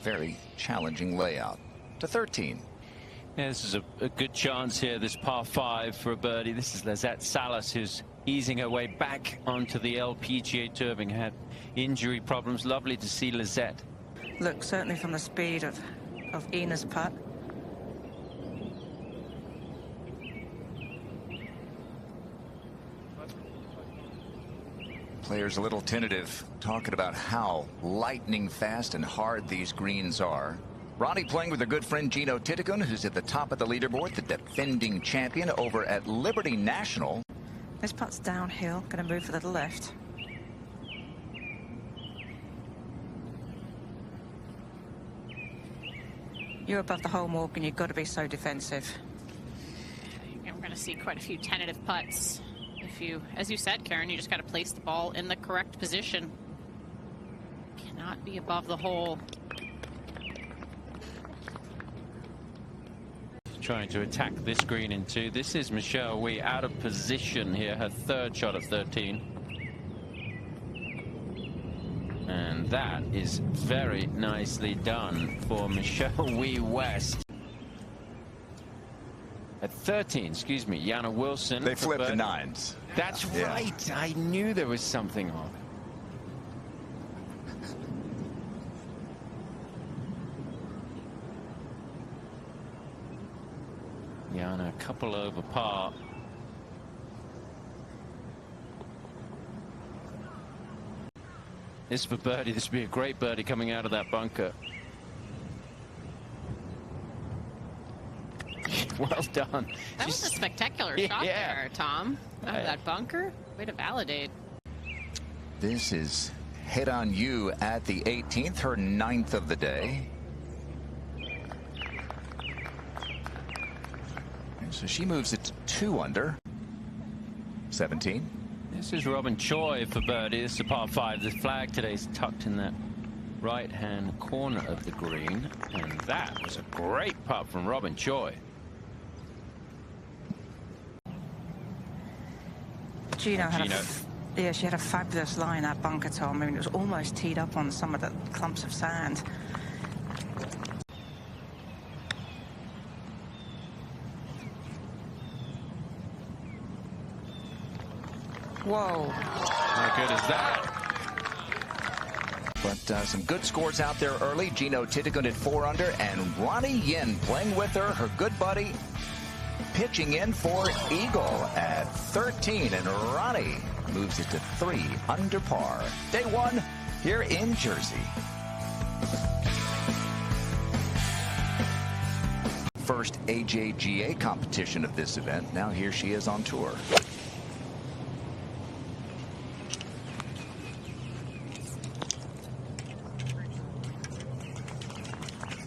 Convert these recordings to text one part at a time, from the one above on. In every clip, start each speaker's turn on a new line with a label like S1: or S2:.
S1: very challenging layout. To 13.
S2: Yeah, this is a good chance here, this par 5 for a birdie. This is Lizette Salas, who's easing her way back onto the LPGA Tour, having had injury problems. Lovely to see Lizette.
S3: Look, certainly from the speed of Ina's putt.
S1: Players a little tentative, talking about how lightning fast and hard these greens are. Ronnie playing with her good friend Gino Titicun, who's at the top of the leaderboard, the defending champion over at Liberty National.
S3: This putt's downhill, going to move to the left. You're above the hole, Morgan. You've got to be so defensive.
S4: And we're going to see quite a few tentative putts. If you, as you said, Karen, you just got to place the ball in the correct position. Cannot be above the hole.
S2: Trying to attack this green in 2. This is Michelle Wie out of position here, her 3rd shot at 13. And that is very nicely done for Michelle Wie West. At 13, excuse me, Yana Wilson.
S1: They flipped the 9s.
S2: That's right. Yeah. I knew there was something on. Yana, a couple over par. This for birdie. This would be a great birdie coming out of that bunker. Well done.
S4: That was a spectacular shot there, Tom. Out of that bunker. Way to validate.
S1: This is Head on You at the 18th, her 9th of the day. So she moves it to 2 under. 17.
S2: This is Robin Choi for birdie. This is a par 5. The flag today is tucked in that right-hand corner of the green. And that was a great putt from Robin Choi.
S3: Gino had she had a fabulous line, that bunker, Tom. I mean, it was almost teed up on some of the clumps of sand. Whoa.
S2: How good is that?
S1: But some good scores out there early. Gino Titicun at 4 under, and Ronnie Yin playing with her good buddy, pitching in for eagle at 13, and Ronnie moves it to 3 under par. Day 1 here in Jersey. First AJGA competition of this event. Now here she is on tour.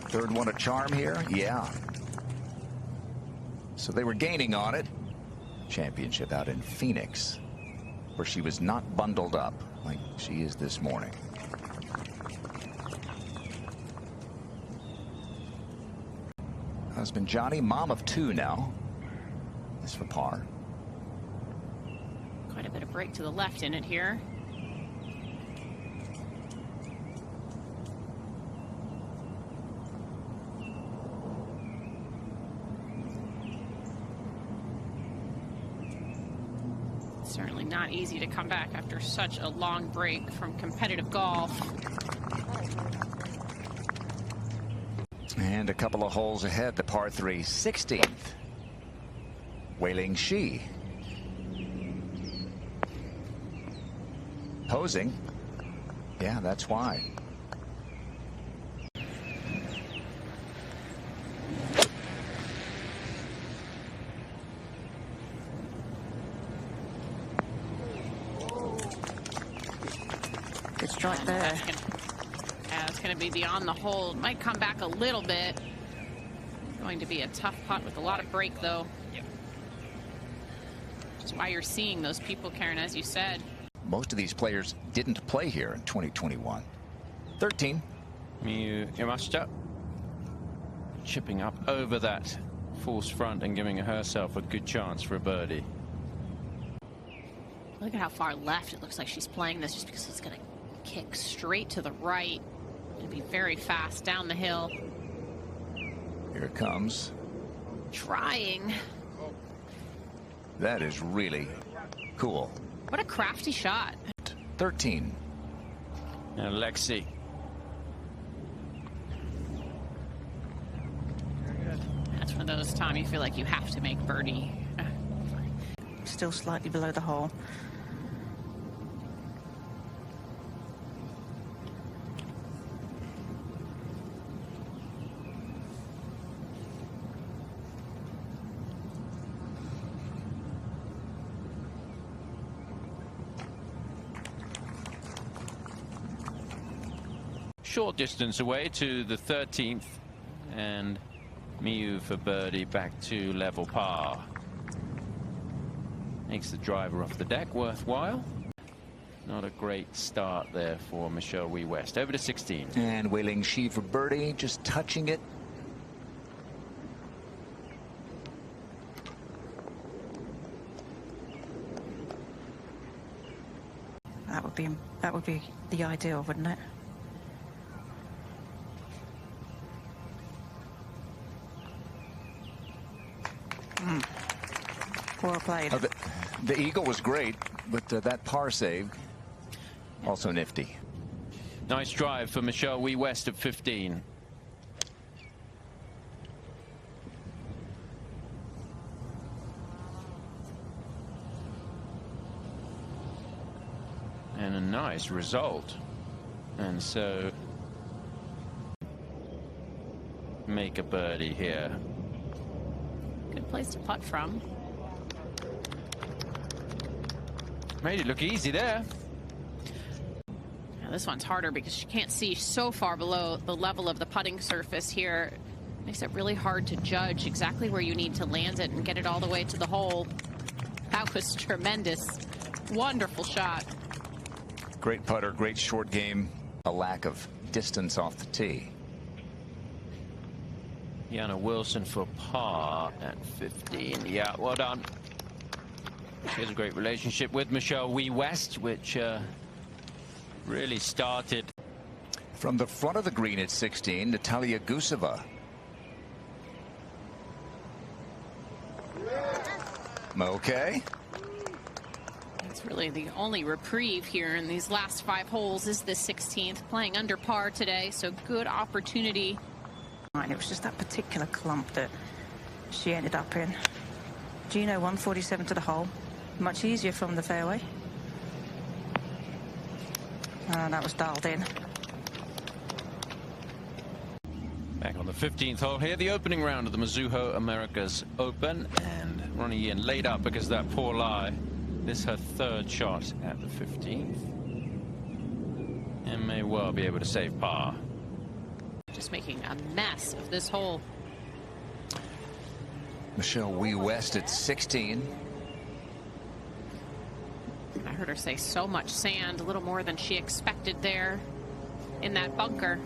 S1: Third one a charm here? Yeah. So they were gaining on it. Championship out in Phoenix, where she was not bundled up like she is this morning. Husband Johnny, mom of 2 now. This for par.
S4: Quite a bit of break to the left in it here. Certainly not easy to come back after such a long break from competitive golf.
S1: And a couple of holes ahead, the par 3, 16th. Wei-Ling Shi. Posing. Yeah, that's why.
S3: Good strike there.
S4: It's going to be beyond the hole. It might come back a little bit. Going to be a tough putt with a lot of break, though. Yep. Which is why you're seeing those people, Karen, as you said.
S1: Most of these players didn't play here in 2021. 13.
S2: Miyu Imashita chipping up over that false front and giving herself a good chance for a birdie.
S4: Look at how far left it looks like she's playing this, just because it's going to kick straight to the right. It'll be very fast down the hill.
S1: Here it comes.
S4: Trying.
S1: That is really cool.
S4: What a crafty shot.
S1: 13.
S2: And Lexi.
S4: That's one of those times you feel like you have to make birdie.
S3: Still slightly below the hole.
S2: Short distance away to the 13th, and Miu for birdie back to level par. Makes the driver off the deck worthwhile. Not a great start there for Michelle Wee West. Over to 16.
S1: And Wei Ling Shi for birdie, just touching it.
S3: That would be the ideal, wouldn't it? Well played.
S1: Oh, the eagle was great, but that par save also nifty.
S2: Nice drive for Michelle Wee West at 15. And a nice result. And so make a birdie here.
S4: Good place to putt from.
S2: Made it look easy there.
S4: Now this one's harder because you can't see so far below the level of the putting surface here. Makes it really hard to judge exactly where you need to land it and get it all the way to the hole. That was tremendous. Wonderful shot.
S1: Great putter, great short game. A lack of distance off the tee.
S2: Yana Wilson for par at 15. Yeah, well done. She has a great relationship with Michelle Wee West, which really started.
S1: From the front of the green at 16, Natalia Guseva. Okay.
S4: It's really the only reprieve here in these last 5 holes is the 16th, playing under par today, so good opportunity.
S3: And it was just that particular clump that she ended up in. Gino 147 to the hole. Much easier from the fairway. That was dialed in.
S2: Back on the 15th hole here, the opening round of the Mizuho Americas Open, and Ronnie Yin laid up because of that poor lie. This is her 3rd shot at the 15th, and may well be able to save par.
S4: Just making a mess of this hole.
S1: Michelle Wee West at 16.
S4: I heard her say so much sand, a little more than she expected there in that bunker.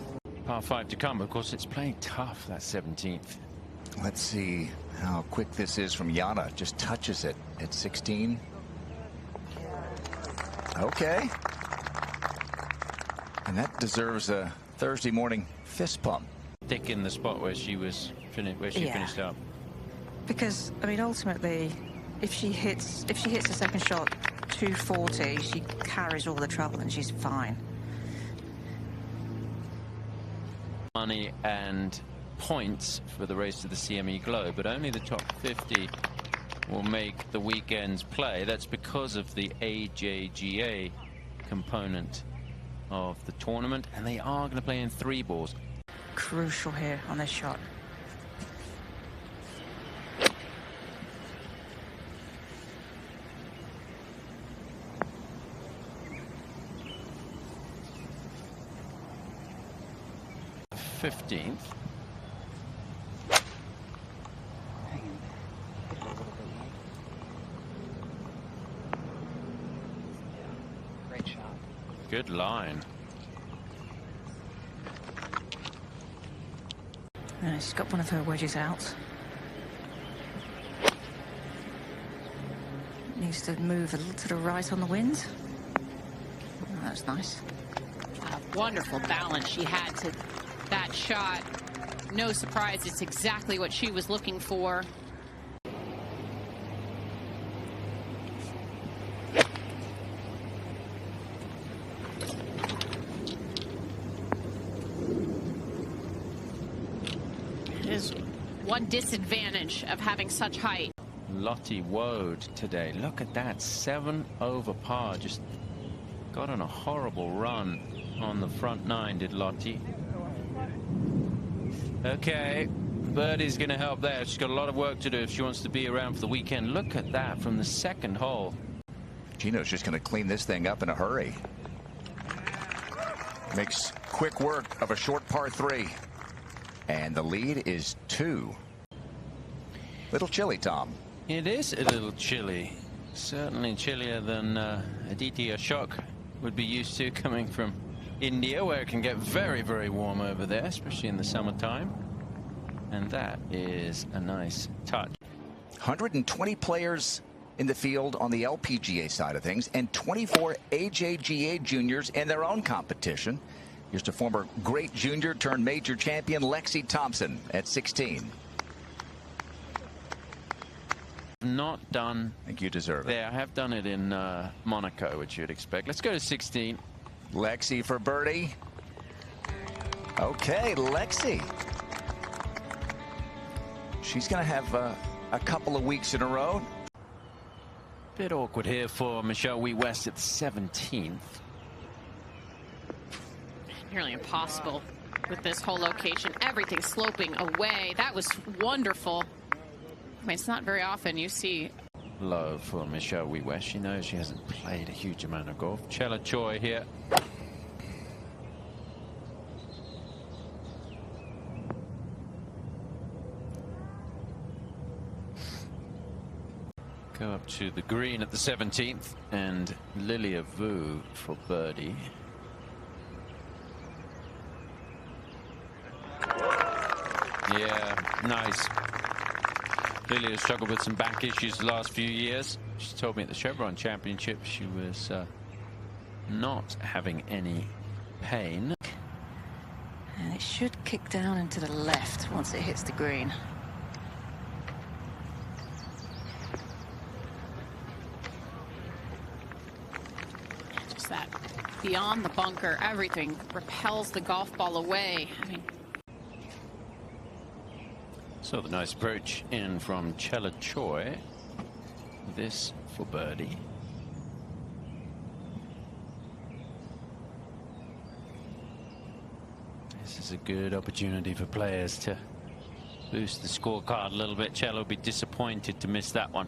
S2: Par 5 to come. Of course, it's playing tough, that 17th.
S1: Let's see how quick this is from Yana. Just touches it at 16. Okay. And that deserves a Thursday morning fist pump.
S2: Thick in the spot where she was finished up.
S3: Because I mean, ultimately, if she hits the second shot 240, she carries all the trouble and she's fine.
S2: Money and points for the race to the CME Globe, but only the top 50 will make the weekend's play. That's because of the AJGA component of the tournament, and they are going to play in 3 balls.
S3: Crucial here on this shot.
S2: The 15th.
S5: Great shot.
S2: Good line.
S3: She's got one of her wedges out. Needs to move a little to the right on the wind. Oh, that's nice.
S4: Wonderful balance she had to that shot. No surprise, it's exactly what she was looking for. It is one disadvantage of having such height.
S2: Lottie woed today. Look at that, 7 over par. Just got on a horrible run on the front nine, did Lottie. Okay, birdie's going to help there. She's got a lot of work to do if she wants to be around for the weekend. Look at that from the second hole.
S1: Gino's just going to clean this thing up in a hurry. Makes quick work of a short par 3. And the lead is 2. Little chilly, Tom.
S2: It is a little chilly. Certainly chillier than Aditya Ashok would be used to coming from India, where it can get very, very warm over there, especially in the summertime. And that is a nice touch.
S1: 120 players in the field on the LPGA side of things, and 24 AJGA juniors in their own competition. Here's to former great junior turned major champion Lexi Thompson at 16.
S2: Not done.
S1: I think you deserve it.
S2: There, I have done it in Monaco, which you'd expect. Let's go to 16.
S1: Lexi for birdie. Okay, Lexi. She's going to have a couple of weeks in a row.
S2: Bit awkward here for Michelle Wee West at 17th.
S4: Nearly impossible with this whole location. Everything sloping away. That was wonderful. I mean, it's not very often you see.
S2: Low for Michelle Wee West. She knows she hasn't played a huge amount of golf. Chella Choi here. Go up to the green at the 17th, and Lilia Vu for birdie. Yeah, nice. Lilia struggled with some back issues the last few years. She told me at the Chevron Championship she was not having any pain.
S3: And it should kick down and to the left once it hits the green.
S4: Just that beyond the bunker, everything repels the golf ball away. I mean,
S2: so the nice approach in from Chella Choi. This for birdie. This is a good opportunity for players to boost the scorecard a little bit. Chella will be disappointed to miss that one.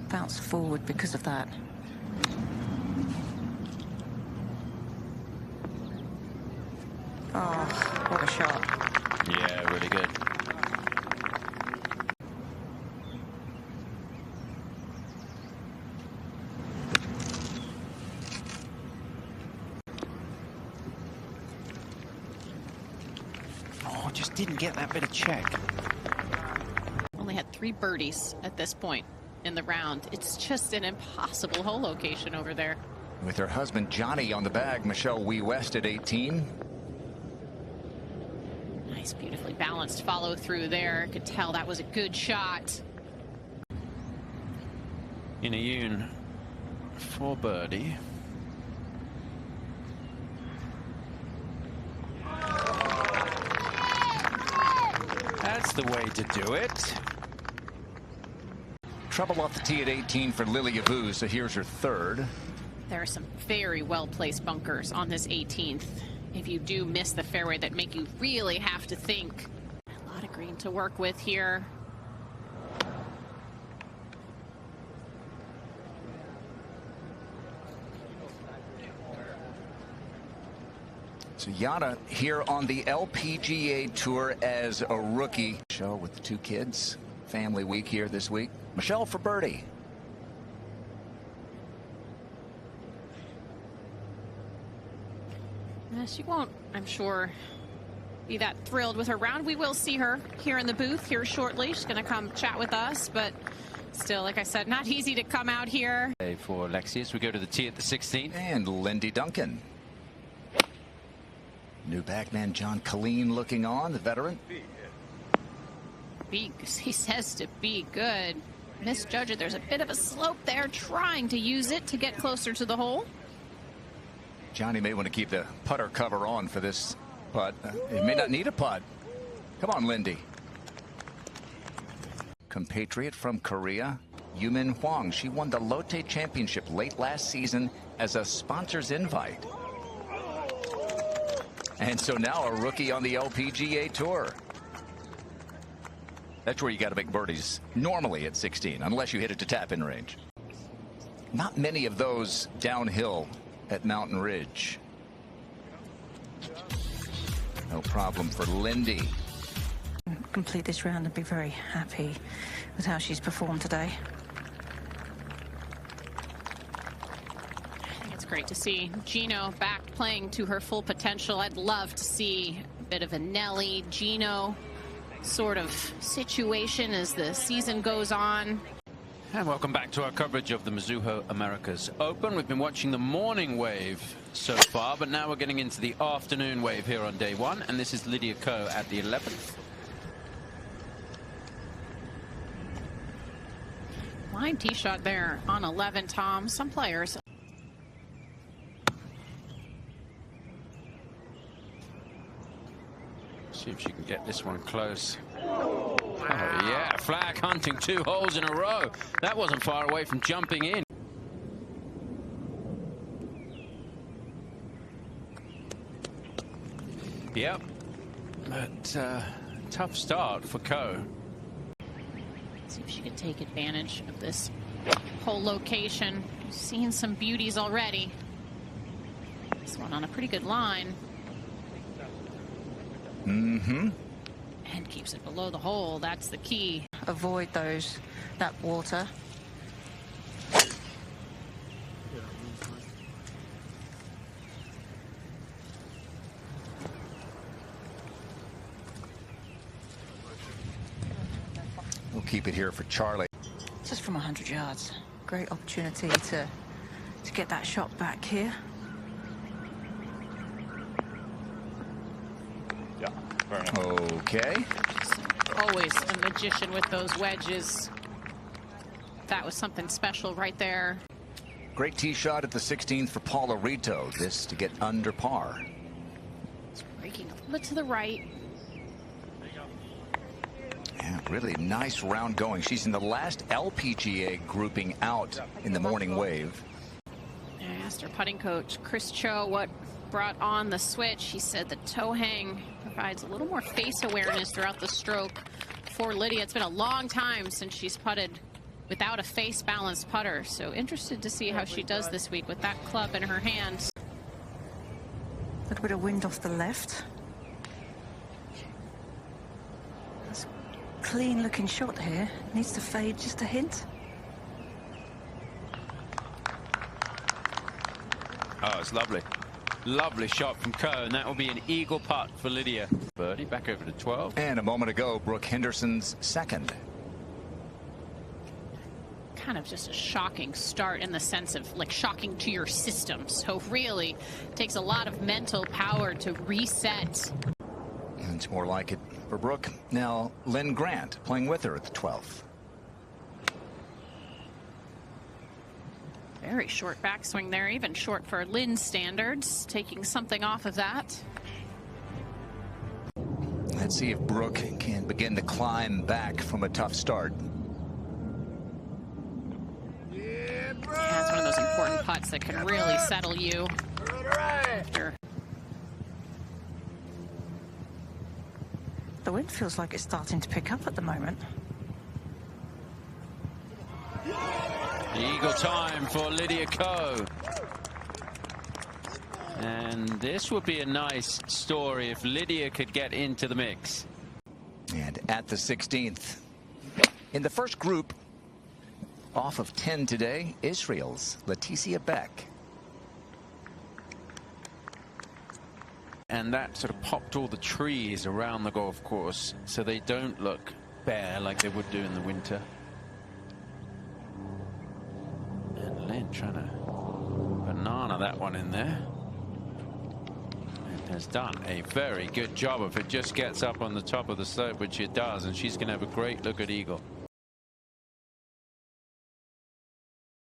S3: Bounce forward because of that. Oh, what a shot.
S2: Yeah, really good. Oh, just didn't get that bit of check.
S4: only had 3 birdies at this point in the round. It's just an impossible hole location over there.
S1: With her husband Johnny on the bag, Michelle Wee West at 18.
S4: Nice, beautifully balanced follow through there. Could tell that was a good shot.
S2: Inayun for birdie. That's the way to do it.
S1: Trouble off the tee at 18 for Lilia Vu, so here's her third.
S4: There are some very well-placed bunkers on this 18th. If you do miss the fairway, that make you really have to think. A lot of green to work with here.
S1: So Yana here on the LPGA Tour as a rookie. Show with the 2 kids. Family week here this week. Michelle for birdie.
S4: She won't, I'm sure, be that thrilled with her round. We will see her here in the booth here shortly. She's going to come chat with us, but still, like I said, not easy to come out here.
S2: For Lexi, as we go to the tee at the 16th.
S1: And Lindy Duncan. New backman John Colleen looking on, the veteran.
S4: He says to be good. Misjudge it. There's a bit of a slope there, trying to use it to get closer to the hole.
S1: Johnny may want to keep the putter cover on for this putt. He may not need a putt. Come on, Lindy. Compatriot from Korea, Yumin Hwang. She won the Lotte Championship late last season as a sponsor's invite. And so now a rookie on the LPGA Tour. That's where you got to make birdies normally at 16, unless you hit it to tap-in range. Not many of those downhill at Mountain Ridge. No problem for Lindy.
S3: Complete this round and be very happy with how she's performed today.
S4: I think it's great to see Gino back playing to her full potential. I'd love to see a bit of a Nelly Gino sort of situation as the season goes on.
S2: And welcome back to our coverage of the Mizuho Americas Open. We've been watching the morning wave so far, but now we're getting into the afternoon wave here on day one, and this is Lydia Ko at the 11th.
S4: Line tee shot there on 11, Tom. Some players.
S2: See if she can get this one close. Oh, yeah, flag hunting 2 holes in a row. That wasn't far away from jumping in. Yep, but tough start for Ko.
S4: See if she can take advantage of this whole location. We've seen some beauties already. This one on a pretty good line.
S1: Mm-hmm.
S4: And keeps it below the hole. That's the key.
S3: Avoid that water.
S1: We'll keep it here for Charlie.
S3: Just from 100 yards. Great opportunity to get that shot back here.
S6: Yeah, fair enough.
S1: Okay.
S4: Always a magician with those wedges. That was something special right there.
S1: Great tee shot at the 16th for Paula Rito. This to get under par.
S4: It's breaking a little bit to the right.
S1: Yeah, really nice round going. She's in the last LPGA grouping out in the morning wave.
S4: I asked her putting coach, Chris Cho, what brought on the switch. He said the toe hang provides a little more face awareness throughout the stroke for Lydia. It's been a long time since she's putted without a face balanced putter. So interested to see how she does this week with that club in her hands.
S3: A little bit of wind off the left. That's a clean looking shot here. Needs to fade just a hint.
S2: Oh, it's lovely. Lovely shot from Ko, and that will be an eagle putt for Lydia. Birdie back over to 12.
S1: And a moment ago, Brooke Henderson's second.
S4: Kind of just a shocking start in the sense of like shocking to your system. So really takes a lot of mental power to reset.
S1: And it's more like it for Brooke. Now, Lynn Grant playing with her at the 12th.
S4: Very short backswing there, even short for Lynn's standards, taking something off of that.
S1: Let's see if Brooke can begin to climb back from a tough start.
S4: Yeah, it's one of those important putts that can really settle you. After.
S3: The wind feels like it's starting to pick up at the moment.
S2: Eagle time for Lydia Ko. And this would be a nice story if Lydia could get into the mix.
S1: And at the 16th, in the first group, off of 10 today, Israel's Leticia Beck.
S2: And that sort of popped all the trees around the golf course so they don't look bare like they would do in the winter. And Lynn trying to banana that one in there. And has done a very good job if it just gets up on the top of the slope, which it does, and she's going to have a great look at eagle.